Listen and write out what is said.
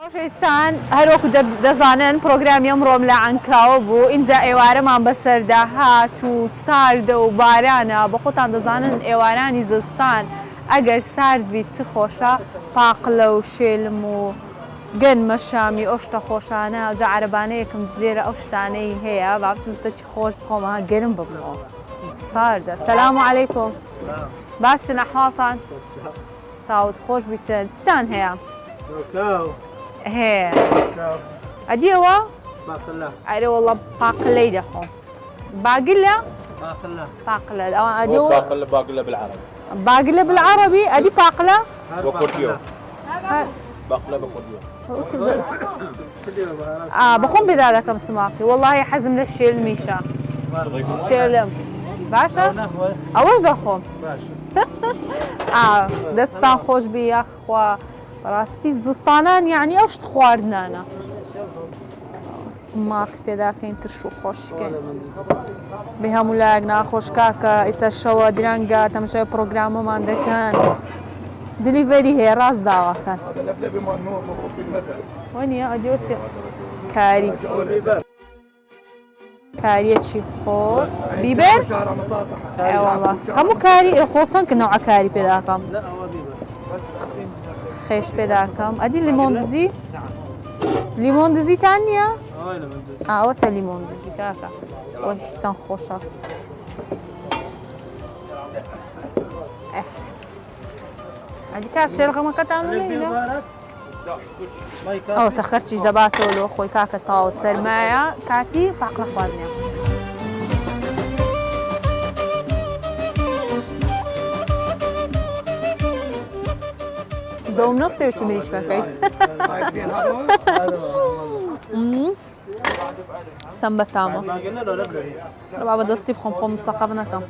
خۆشەویستان هەروەکو دەزانن پرۆگرامی ئەمڕۆم لە عنکراوە بوو اینجا ئێوارەمان بەسەردا هات و ساردە و بارانە بە خۆتان دەزانن ئێوارانی زستان ئەگەر سارد بیت چ خۆشە پاقلە و شێلم و گەنمە شامی ئەو شتە خۆشانە جا عەرەبانەیەکم لێرە ئەو شتانەی هەیە با بچم شتێکی خۆش بخۆمە گەرم ببمەوە ساردە. سەلام عەلەیکوم باشن ئەحواڵتان چاوت خۆش بیتن چتان هەیە؟ هەیە ئەدیەوە؟ باقلة ئەرێ وەڵڵە پاقلەی دەخۆم باقلە؟ باقلە ئەوان ئەدیەوە باقلة بالعربي باقلە بالعربي ئەدی باقلە؟ بكرديو باقلة بكرديو بخۆم بێدا دەکەم سماقی وەڵڵاهی حەزم لە شێلمیشە شێلم باشە؟ ئەوەش دەخۆم دەستان خۆش بی یاخوا ڕاستی زستانان یعنی ئەو شت خواردنانە سماقی پێداکەین ترش و خۆشکەین بێ هەموو لایەک ناخۆش کاکە ئێستا شەوە درەنگە تەماشای پرۆگرامەمان دەکەن دلیڤەری هەیە ڕاست داواکەن وەنیە ئەدیۆ چێ کاری کاریەکی خۆش بیبەر؟ ئێوەڵڵا هەموو کاری خۆ چەند کە نەوعە کاری پێداکەم خێش پێداکەم ئەدی لیمۆن دزی؟ لیمۆن دزیتان نییە؟ ئەوەتە لیمۆن دزی کاکە وەش چەند خۆشە ئەدی کار شێرغەمەکەتان لێنە؟ ئەوتە خەرچیش دەباتەوە لەوە خۆی کاکە تاوە سەرمایە کاتی پاقلە خواردنێ دەوم نەستێ چ مریشکەکەی چەند بەتامە ڕەبا بەدەستی بخۆم خۆم مستەقەب نەکەم